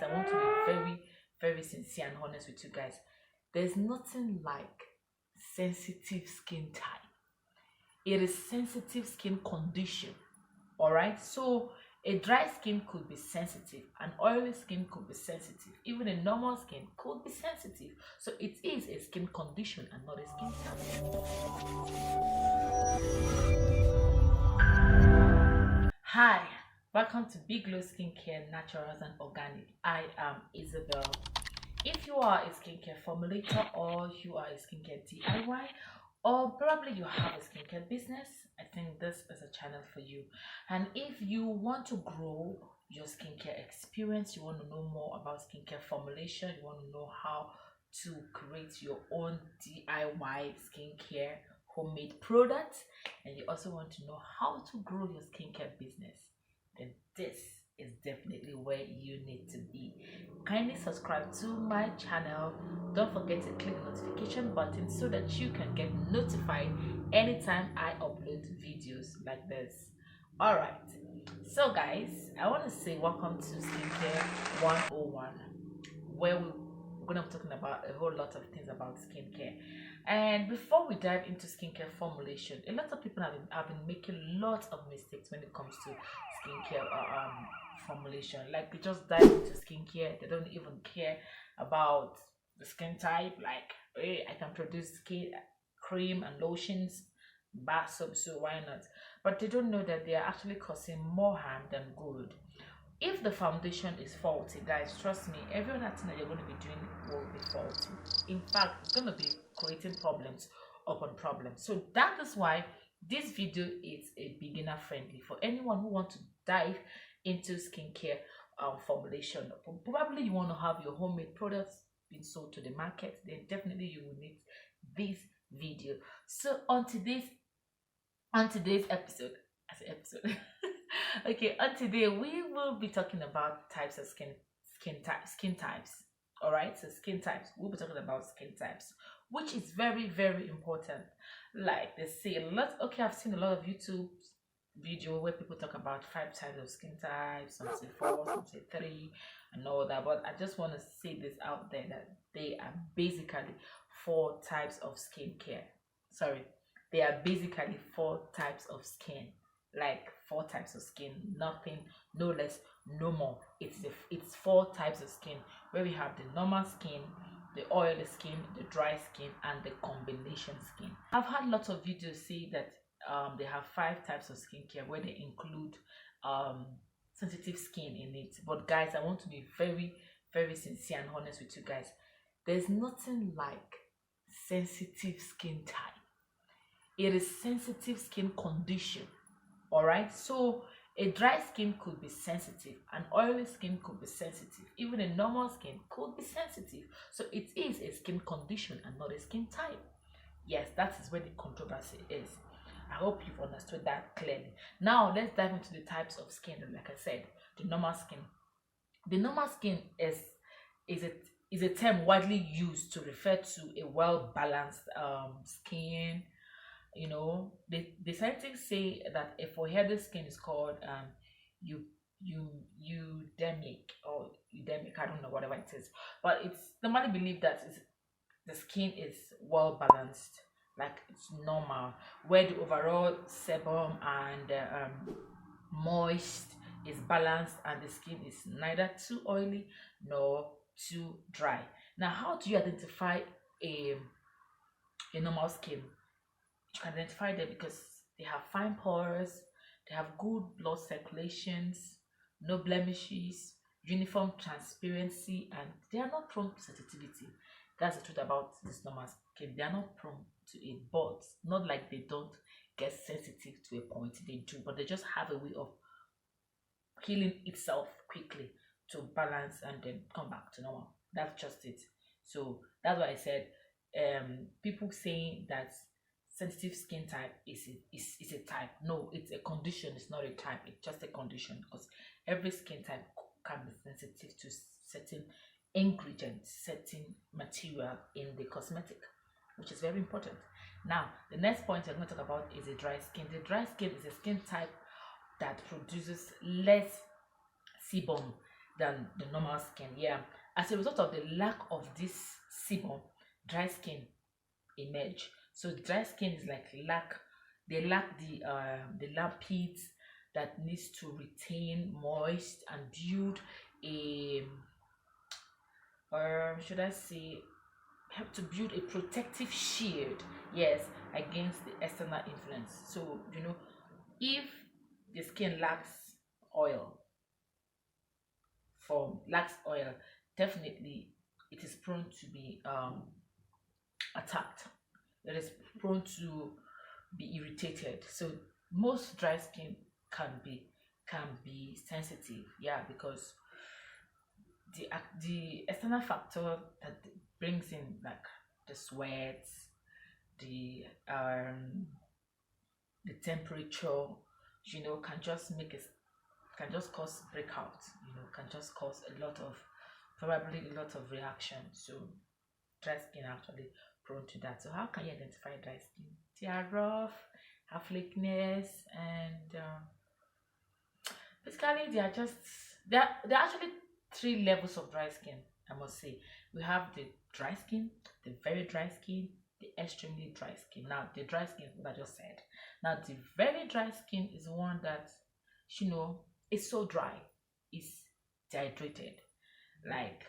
I want to be very sincere and honest with you guys. There's nothing like sensitive skin type. It is sensitive skin condition. All right, so a dry skin could be sensitive, an oily skin could be sensitive, even a normal skin could be sensitive. So it is a skin condition and not a skin type. Hi, welcome to Big Glow Skincare Naturals and Organic. I am Isabel. If you are a skincare formulator, or you are a skincare DIY, or probably you have a skincare business, I think this is a channel for you. And if you want to grow your skincare experience, you want to know more about skincare formulation, you want to know how to create your own DIY skincare homemade products, and you also want to know how to grow your skincare business, then this is definitely where you need to be. Kindly subscribe to my channel. Don't forget to click the notification button so that you can get notified anytime I upload videos like this. Alright, so guys, I want to say welcome to Skincare 101, where we're going to be talking about a whole lot of things about skincare. And before we dive into skincare formulation, a lot of people have been making lots of mistakes when it comes to skincare formulation. Like, they just dive into skincare, they don't even care about the skin type. Like, hey, I can produce skin cream and lotions, bath soap, so why not? But they don't know that they are actually causing more harm than good. If the foundation is faulty, guys, trust me, every other thing that you're going to be doing will be faulty. In fact, it's going to be creating problems upon problems. So that is why this video is a beginner friendly for anyone who wants to dive into skincare formulation. Probably you want to have your homemade products being sold to the market, then definitely you will need this video. So on today's episode, okay, on today we will be talking about types of skin types. All right, so skin types, we'll be talking about skin types, which is very important. Like they say a lot. Okay, I've seen a lot of YouTube video where people talk about 5 types of skin types, some say 4, some say 3, and all that. But I just want to say this out there that they are basically 4 types of skincare. Sorry, they are basically 4 types of skin. Like 4 types of skin, nothing, no less, no more. It's 4 types of skin, where we have the normal skin, the oily skin, the dry skin, and the combination skin. I've had lots of videos say that they have 5 types of skincare, where they include sensitive skin in it. But guys, I want to be very sincere and honest with you guys. There's nothing like sensitive skin type. It is sensitive skin condition. All right, so a dry skin could be sensitive, an oily skin could be sensitive, even a normal skin could be sensitive. So it is a skin condition and not a skin type. Yes, that is where the controversy is. I hope you've understood that clearly. Now let's dive into the types of skin. Like I said, the normal skin. The normal skin is a term widely used to refer to a well-balanced skin. You know, the scientists say that a foreheaded skin is called eudemic or eudemic, I don't know, whatever it is, but it's normally believed that the skin is well balanced, like it's normal, where the overall sebum and moist is balanced, and the skin is neither too oily nor too dry. Now, how do you identify a normal skin? You can identify them because they have fine pores, they have good blood circulations, no blemishes, uniform transparency, and they are not prone to sensitivity. That's the truth about this normal skin. They are not prone to it, but not like they don't get sensitive to a point. They do, but they just have a way of healing itself quickly to balance and then come back to normal. That's just it. So that's why I said people saying that sensitive skin type is a type. No, it's a condition. It's not a type. It's just a condition, because every skin type can be sensitive to certain ingredients, certain material in the cosmetic, which is very important. Now, the next point I'm going to talk about is a dry skin. The dry skin is a skin type that produces less sebum than the normal skin. Yeah, as a result of the lack of this sebum, dry skin emerge. So dry skin is like lack, they lack the lipids that needs to retain moist and build a, or should I say, help to build a protective shield, yes, against the external influence. So if the skin lacks oil, lacks oil, definitely it is prone to be attacked. It is prone to be irritated. So most dry skin can be sensitive, yeah, because the external factor that brings in, like the sweat, the the temperature, can just make it, can just cause breakout, can just cause a lot of, probably a lot of reaction. So dry skin are actually prone to that. So how can you identify dry skin? They are rough, have flakiness, and basically they are just, there are actually three levels of dry skin, I must say. We have the dry skin, the very dry skin, the extremely dry skin. Now the dry skin is what I just said. Now the very dry skin is one that, is so dry, it's dehydrated, like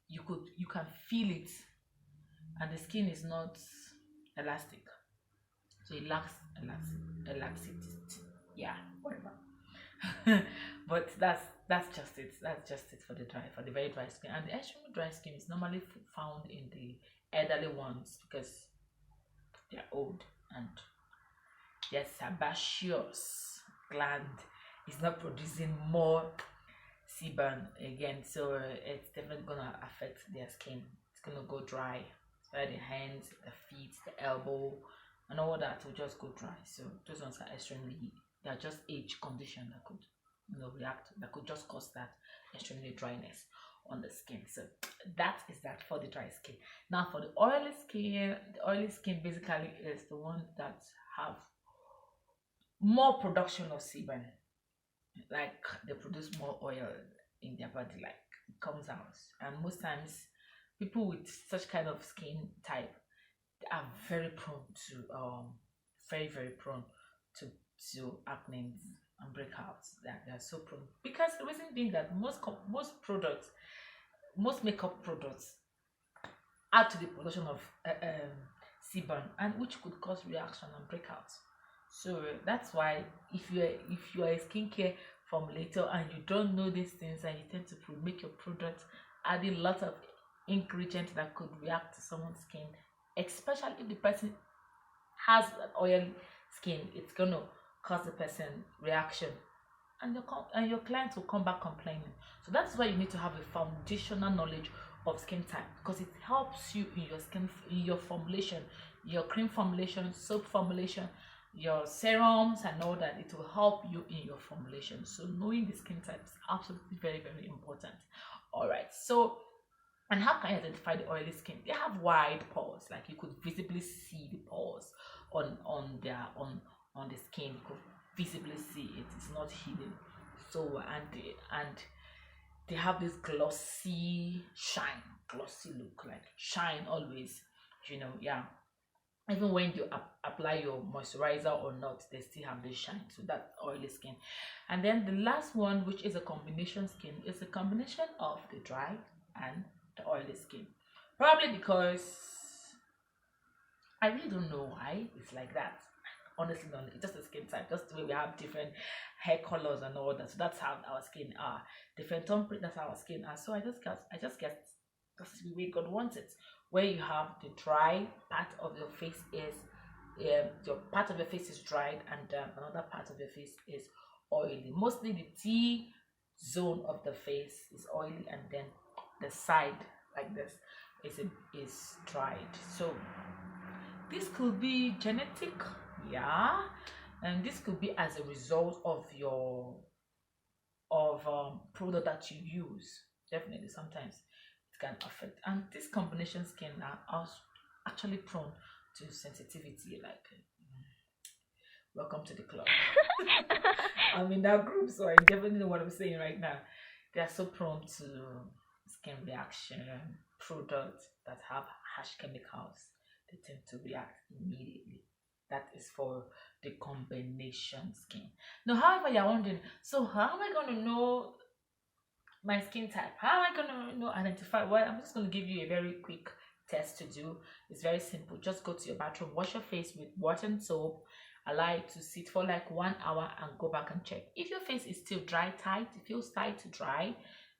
you can feel it, and the skin is not elastic, so it lacks elasticity. Yeah, whatever. But that's just it. That's just it for the very dry skin. And the extremely dry skin is normally found in the elderly ones, because they're old and their sebaceous gland is not producing more sebum again, so it's definitely gonna affect their skin. It's gonna go dry, especially the hands, the feet, the elbow, and all that will just go dry. So those ones are extremely, they are just age condition that could, react, that could just cause that extremely dryness on the skin. So that is that for the dry skin. Now for the oily skin basically is the one that have more production of sebum, like they produce more oil in their body, like it comes out. And most times people with such kind of skin type, they are very prone to very prone to acne and breakouts. They are so prone, because the reason being that most products, most makeup products add to the production of sebum, and which could cause reaction and breakouts. So that's why if you're a skincare formulator and you don't know these things, and you tend to make your product adding lots of ingredients that could react to someone's skin, especially if the person has an oily skin, it's gonna cause the person reaction, and your clients will come back complaining. So that's why you need to have a foundational knowledge of skin type, because it helps you in your in your formulation, your cream formulation, soap formulation, your serums, and all that. It will help you in your formulation. So knowing the skin type is absolutely very important. All right, so, and how can you identify the oily skin? They have wide pores, like you could visibly see the pores on the skin. You could visibly see it. It's not hidden. So, and they have this glossy look, like shine always. Yeah. Even when you apply your moisturizer or not, they still have this shine. So that's oily skin. And then the last one, which is a combination skin, is a combination of the dry and the oily skin. Probably because I really don't know why it's like that. Honestly, no, it's just a skin type, just the way we have different hair colors and all that. So that's how our skin are. Different temperature, that's how our skin are. So I just guess that's the way God wants it. Where you have the dry part of your face is, your part of your face is dried, and another part of your face is oily. Mostly the T zone of the face is oily, and then the side, like this, is dried. So this could be genetic, yeah, and this could be as a result of your product that you use. Definitely, sometimes it can affect. And this combination skin are also actually prone to sensitivity. Like, welcome to the club. I'm in that group, so I definitely know what I'm saying right now. They are so prone to skin reaction. Products that have harsh chemicals, they tend to react immediately. That is for the combination skin. Now, however, you're wondering, so how am I going to know my skin type? How am I going to identify? Well, I'm just going to give you a very quick test to do. It's very simple. Just go to your bathroom, wash your face with water and soap, allow it to sit for like 1 hour, and go back and check. If your face is still dry tight, it feels tight to dry,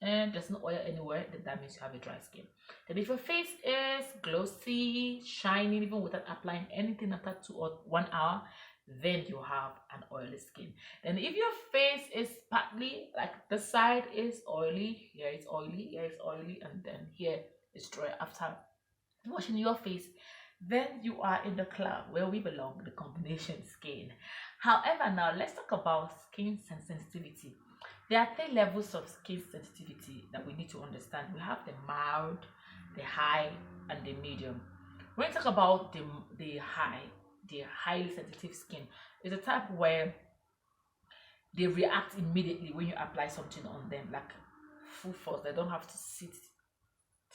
and there's no oil anywhere, then that means you have a dry skin. Then if your face is glossy, shining, even without applying anything after 2 or 1 hour, then you have an oily skin. Then if your face is partly like the side is oily, here it's oily, here it's oily, and then here it's dry after washing your face, then you are in the club where we belong, the combination skin. However, now let's talk about skin sensitivity. There are three levels of skin sensitivity that we need to understand. We have the mild, the high, and the medium. When we talk about the highly sensitive skin, is a type where they react immediately when you apply something on them, like full force. They don't have to sit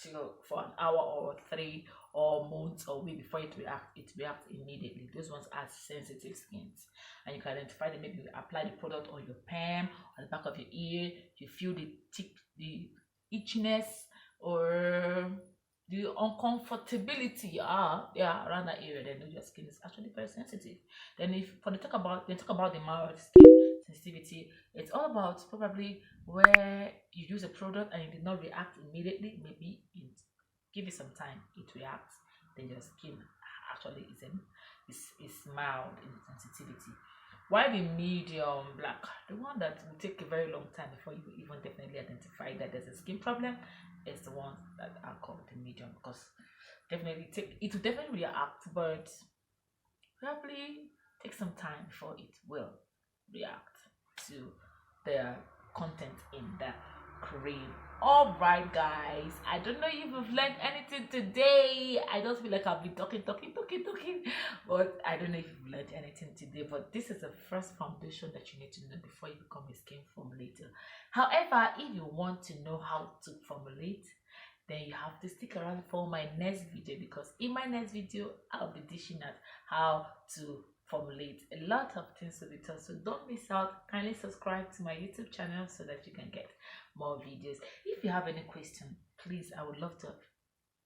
till for an hour or three or months or week before it reacts immediately. Those ones are sensitive skins, and you can identify them. Maybe you apply the product on your palm, on the back of your ear, you feel the itchiness or the uncomfortability around that area, then know your skin is actually very sensitive. Then if for the talk about the mild skin sensitivity, it's all about probably where you use a product and it did not react immediately. Maybe give it some time, it reacts, then your skin actually is mild in sensitivity. Why the medium black, the one that will take a very long time before you even definitely identify that there's a skin problem, is the ones that are called the medium, because it will definitely react, but probably take some time before it will react to the content in the cream. All right, guys, I don't know if you've learned anything today. I just feel like I've been talking, but I don't know if you've learned anything today. But this is the first foundation that you need to know before you become a skin formulator. However, if you want to know how to formulate, then you have to stick around for my next video, because in my next video I'll be dishing out how to formulate a lot of things to be taught. So don't miss out. Kindly subscribe to my YouTube channel so that you can get more videos. If you have any question, please, I would love to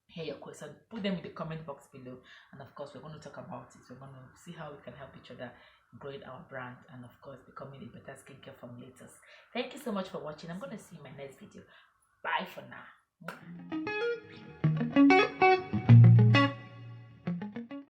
hear your question. Put them in the comment box below, and of course we're going to talk about it. We're going to see how we can help each other growing our brand, and of course becoming a better skincare formulators. Thank you so much for watching. I'm going to see you in my next video. Bye for now.